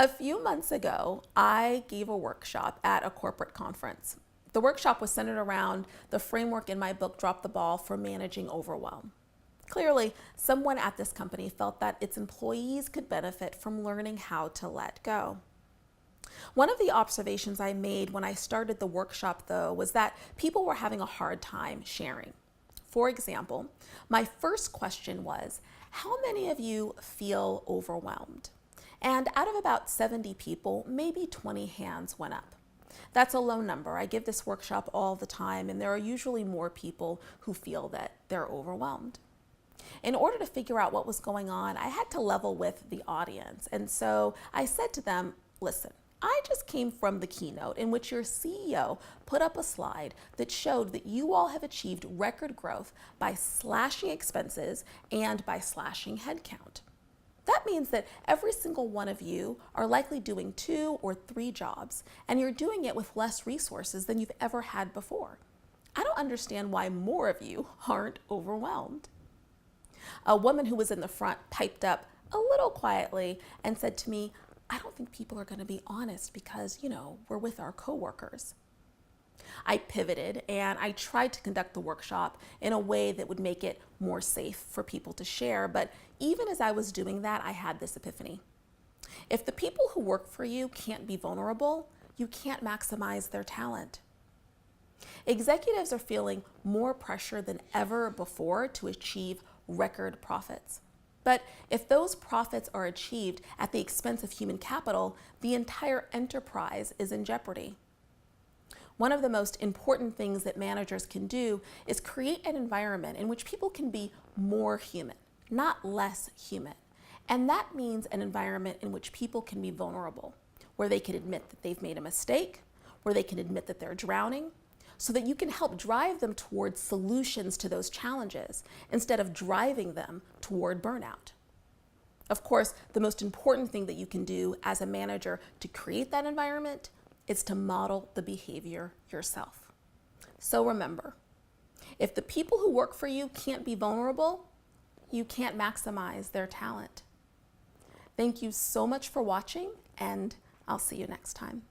A few months ago, I gave a workshop at a corporate conference. The workshop was centered around the framework in my book, Drop the Ball, for managing overwhelm. Clearly, someone at this company felt that its employees could benefit from learning how to let go. One of the observations I made when I started the workshop, though, was that people were having a hard time sharing. For example, my first question was, how many of you feel overwhelmed? And out of about 70 people, maybe 20 hands went up. That's a low number. I give this workshop all the time, and there are usually more people who feel that they're overwhelmed. In order to figure out what was going on, I had to level with the audience. And so I said to them, listen, I just came from the keynote in which your CEO put up a slide that showed that you all have achieved record growth by slashing expenses and by slashing headcount. That means that every single one of you are likely doing 2 or 3 jobs, and you're doing it with less resources than you've ever had before. I don't understand why more of you aren't overwhelmed. A woman who was in the front piped up a little quietly and said to me, I don't think people are going to be honest because, we're with our coworkers. I pivoted and I tried to conduct the workshop in a way that would make it more safe for people to share. But even as I was doing that, I had this epiphany. If the people who work for you can't be vulnerable, you can't maximize their talent. Executives are feeling more pressure than ever before to achieve record profits. But if those profits are achieved at the expense of human capital, the entire enterprise is in jeopardy. One of the most important things that managers can do is create an environment in which people can be more human, not less human. And that means an environment in which people can be vulnerable, where they can admit that they've made a mistake, where they can admit that they're drowning, so that you can help drive them towards solutions to those challenges instead of driving them toward burnout. Of course, the most important thing that you can do as a manager to create that environment is to model the behavior yourself. So remember, if the people who work for you can't be vulnerable, you can't maximize their talent. Thank you so much for watching, and I'll see you next time.